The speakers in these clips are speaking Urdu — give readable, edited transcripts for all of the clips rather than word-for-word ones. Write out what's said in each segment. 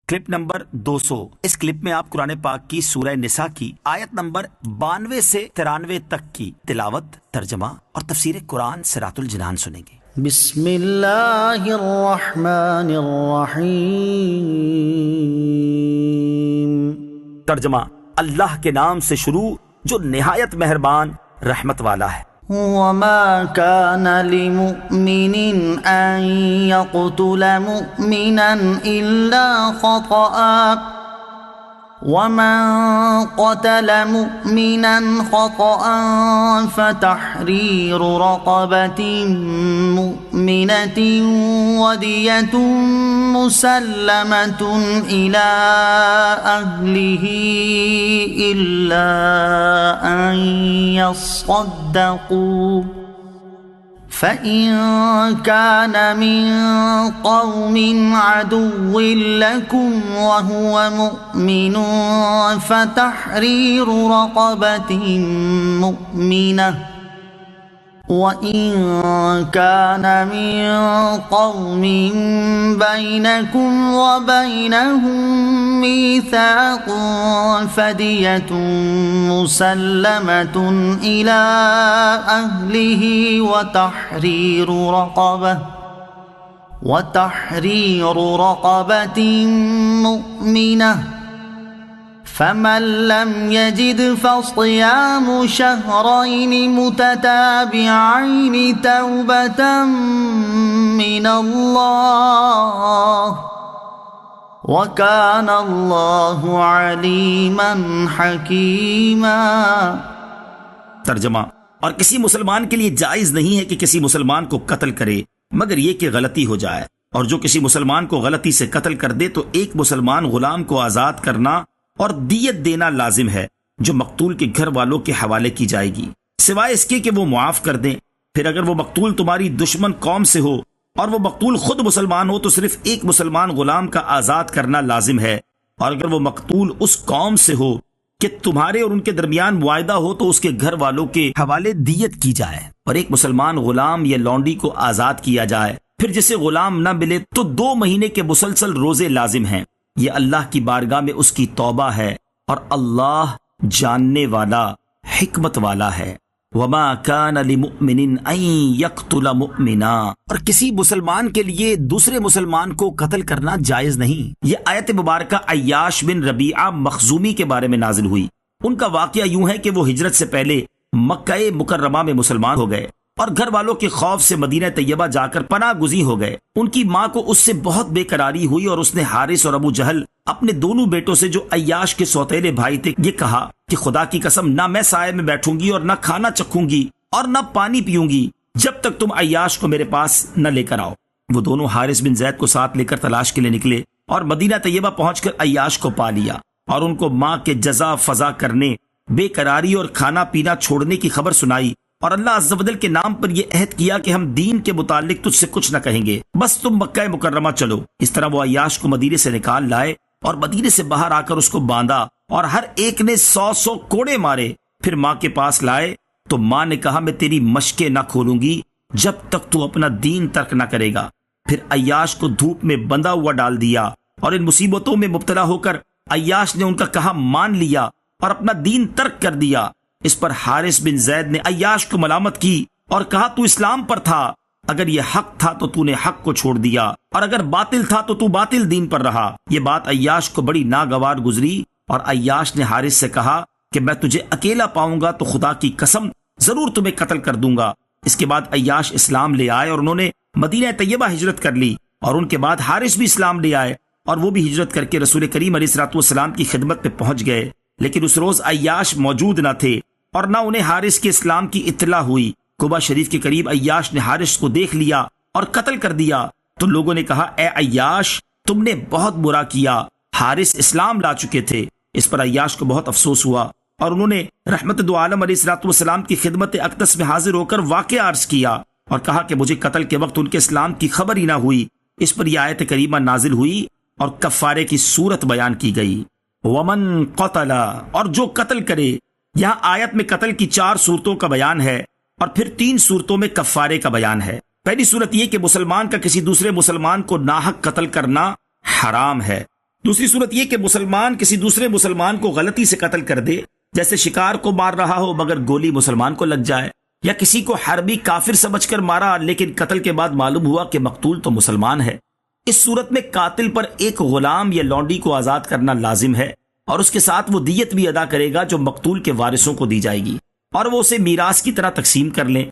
Clip number 200۔ اس کلپ میں آپ قرآن پاک کی سورہ نساء کی آیت نمبر 92 سے 93 تک کی تلاوت، ترجمہ اور تفسیر قرآن صراط الجنان سنیں گے۔ بسم اللہ الرحمن الرحیم۔ ترجمہ: اللہ کے نام سے شروع جو نہایت مہربان رحمت والا ہے۔ وما كان لمؤمن أن يقتل مؤمنا إلا خطأ ومن قتل مؤمنا خطأ فتحرير رقبة مؤمنة ودية مسلمة إلى أهله إلا أن يصدقوا فإن كان من قوم عدو لكم وهو مؤمن فتحرير رقبة مؤمنة وَإِن كَانَ مِن قَوْمٍ بَيْنَكُمْ وَبَيْنَهُم مِّيثَاقٌ فَدِيَةٌ مُّسَلَّمَةٌ إِلَىٰ أَهْلِهِ وَتَحْرِيرُ رَقَبَةٍ مُّؤْمِنَةٍ فمن لم يجد فصيام شهرين متتابعين توبة من الله وكان الله عليما حكيما۔ ترجمہ: اور کسی مسلمان کے لیے جائز نہیں ہے کہ کسی مسلمان کو قتل کرے مگر یہ کہ غلطی ہو جائے، اور جو کسی مسلمان کو غلطی سے قتل کر دے تو ایک مسلمان غلام کو آزاد کرنا اور دیت دینا لازم ہے جو مقتول کے گھر والوں کے حوالے کی جائے گی، سوائے اس کے کہ وہ معاف کر دیں۔ پھر اگر وہ مقتول تمہاری دشمن قوم سے ہو اور وہ مقتول خود مسلمان ہو تو صرف ایک مسلمان غلام کا آزاد کرنا لازم ہے، اور اگر وہ مقتول اس قوم سے ہو کہ تمہارے اور ان کے درمیان معاہدہ ہو تو اس کے گھر والوں کے حوالے دیت کی جائے، اور ایک مسلمان غلام یا لونڈی کو آزاد کیا جائے۔ پھر جسے غلام نہ ملے تو 2 مہینے کے مسلسل روزے لازم ہیں۔ یہ اللہ کی بارگاہ میں اس کی توبہ ہے، اور اللہ جاننے والا حکمت والا ہے۔ وما كان لمؤمن ان يقتل مؤمنا، اور کسی مسلمان کے لیے دوسرے مسلمان کو قتل کرنا جائز نہیں۔ یہ آیت مبارکہ عیاش بن ربیعہ مخزومی کے بارے میں نازل ہوئی۔ ان کا واقعہ یوں ہے کہ وہ ہجرت سے پہلے مکہ مکرمہ میں مسلمان ہو گئے اور گھر والوں کے خوف سے مدینہ طیبہ جا کر پناہ گزین ہو گئے۔ ان کی ماں کو اس سے بہت بے قراری ہوئی اور اس نے حارث اور ابو جہل اپنے دونوں بیٹوں سے جو عیاش کے سوتیلے بھائی تھے یہ کہا کہ خدا کی قسم نہ میں سائے میں بیٹھوں گی اور نہ کھانا چکھوں گی اور نہ پانی پیوں گی جب تک تم عیاش کو میرے پاس نہ لے کر آؤ۔ وہ دونوں حارث بن زید کو ساتھ لے کر تلاش کے لیے نکلے اور مدینہ طیبہ پہنچ کر عیاش کو پا لیا اور ان کو ماں کے جزا فضا کرنے، بے قراری اور کھانا پینا چھوڑنے کی خبر سنائی، اور اللہ عز و جل کے نام پر یہ عہد کیا کہ ہم دین کے متعلق تجھ سے کچھ نہ کہیں گے، بس تم مکہ مکرمہ چلو۔ اس طرح وہ عیاش کو مدینے سے نکال لائے اور مدینے سے باہر آ کر اس کو باندھا اور ہر ایک نے 100 کوڑے مارے۔ پھر ماں کے پاس لائے تو ماں نے کہا میں تیری مشقیں نہ کھولوں گی جب تک تو اپنا دین ترک نہ کرے گا۔ پھر عیاش کو دھوپ میں بندھا ہوا ڈال دیا اور ان مصیبتوں میں مبتلا ہو کر عیاش نے ان کا کہا مان لیا اور اپنا دین ترک کر دیا۔ اس پر حارث بن زید نے عیاش کو ملامت کی اور کہا تو اسلام پر تھا، اگر یہ حق تھا تو تو نے حق کو چھوڑ دیا اور اگر باطل تھا تو تو باطل دین پر رہا۔ یہ بات عیاش کو بڑی ناگوار گزری اور عیاش نے حارث سے کہا کہ میں تجھے اکیلا پاؤں گا تو خدا کی قسم ضرور تمہیں قتل کر دوں گا۔ اس کے بعد عیاش اسلام لے آئے اور انہوں نے مدینہ طیبہ ہجرت کر لی، اور ان کے بعد حارث بھی اسلام لے آئے اور وہ بھی ہجرت کر کے رسول کریم علیہ الصلوۃ والسلام کی خدمت میں پہنچ گئے۔ لیکن اس روز عیاش موجود نہ تھے اور نہ انہیں حارث کے اسلام کی اطلاع ہوئی۔ قبا شریف کے قریب عیاش نے حارث کو دیکھ لیا اور قتل کر دیا تو لوگوں نے کہا اے عیاش تم نے بہت برا کیا، حارث اسلام لا چکے تھے۔ اس پر عیاش کو بہت افسوس ہوا اور انہوں نے رحمت دو عالم علیہ الصلوۃ والسلام کی خدمت اقدس میں حاضر ہو کر واقعہ عرض کیا اور کہا کہ مجھے قتل کے وقت ان کے اسلام کی خبر ہی نہ ہوئی۔ اس پر یہ آیت کریمہ نازل ہوئی اور کفارے کی صورت بیان کی گئی۔ ومن قتل، اور جو قتل کرے، یہاں آیت میں قتل کی 4 صورتوں کا بیان ہے اور پھر 3 صورتوں میں کفارے کا بیان ہے۔ پہلی صورت یہ کہ مسلمان کا کسی دوسرے مسلمان کو ناحق قتل کرنا حرام ہے، دوسری صورت یہ کہ مسلمان کسی دوسرے مسلمان کو غلطی سے قتل کر دے، جیسے شکار کو مار رہا ہو مگر گولی مسلمان کو لگ جائے، یا کسی کو حربی کافر سمجھ کر مارا لیکن قتل کے بعد معلوم ہوا کہ مقتول تو مسلمان ہے۔ اس صورت میں قاتل پر ایک غلام یا لونڈی کو آزاد کرنا لازم ہے، اور اس کے ساتھ وہ دیت بھی ادا کرے گا جو مقتول کے وارثوں کو دی جائے گی، اور وہ اسے میراث کی طرح تقسیم کر لیں۔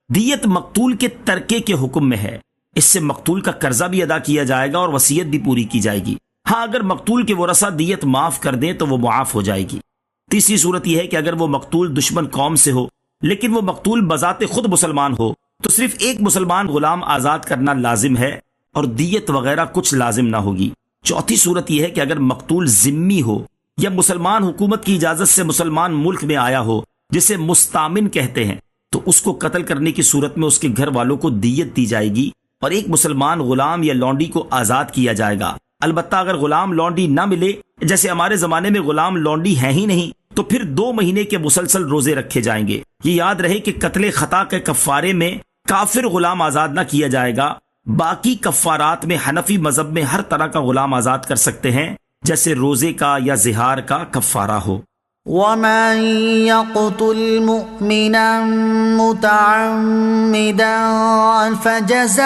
دیت مقتول کے ترکے کے حکم میں ہے، اس سے مقتول کا قرضہ بھی ادا کیا جائے گا اور وصیت بھی پوری کی جائے گی۔ ہاں اگر مقتول کے ورثہ دیت معاف کر دیں تو وہ معاف ہو جائے گی۔ تیسری صورت یہ ہے کہ اگر وہ مقتول دشمن قوم سے ہو لیکن وہ مقتول بذات خود مسلمان ہو تو صرف ایک مسلمان غلام آزاد کرنا لازم ہے اور دیت وغیرہ کچھ لازم نہ ہوگی۔ چوتھی صورت یہ ہے کہ اگر مقتول ذمی ہو یا مسلمان حکومت کی اجازت سے مسلمان ملک میں آیا ہو جسے مستامن کہتے ہیں، تو اس کو قتل کرنے کی صورت میں اس کے گھر والوں کو دیت دی جائے گی اور ایک مسلمان غلام یا لونڈی کو آزاد کیا جائے گا۔ البتہ اگر غلام لونڈی نہ ملے، جیسے ہمارے زمانے میں غلام لونڈی ہیں ہی نہیں، تو پھر 2 مہینے کے مسلسل روزے رکھے جائیں گے۔ یہ یاد رہے کہ قتل خطا کے کفارے میں کافر غلام آزاد نہ کیا جائے گا، باقی کفارات میں حنفی مذہب میں ہر طرح کا غلام آزاد کر سکتے ہیں، جیسے روزے کا یا زہار کا کفارہ ہو۔ وَمَن يَقْتُلْ مُؤْمِنًا مُتَعَمِّدًا فَجَزَاؤُهُ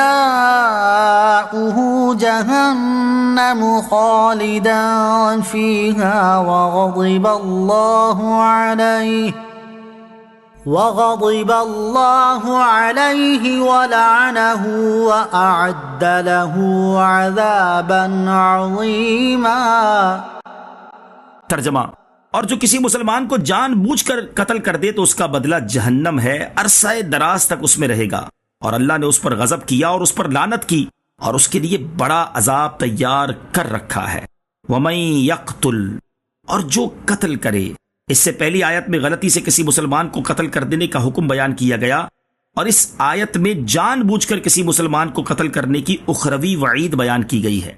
جَهَنَّمُ خَالِدًا فِيهَا وَغَضِبَ اللَّهُ عَلَيْهِ وَلَعَنَهُ وَأَعَدَّ لَهُ عَذَابًا عَظِيمًا۔ ترجمہ: اور جو کسی مسلمان کو جان بوجھ کر قتل کر دے تو اس کا بدلہ جہنم ہے، عرصہ دراز تک اس میں رہے گا، اور اللہ نے اس پر غضب کیا اور اس پر لعنت کی اور اس کے لیے بڑا عذاب تیار کر رکھا ہے۔ وَمَن يَقْتُلْ، اور جو قتل کرے۔ اس سے پہلی آیت میں غلطی سے کسی مسلمان کو قتل کر دینے کا حکم بیان کیا گیا، اور اس آیت میں جان بوجھ کر کسی مسلمان کو قتل کرنے کی اخروی وعید بیان کی گئی ہے۔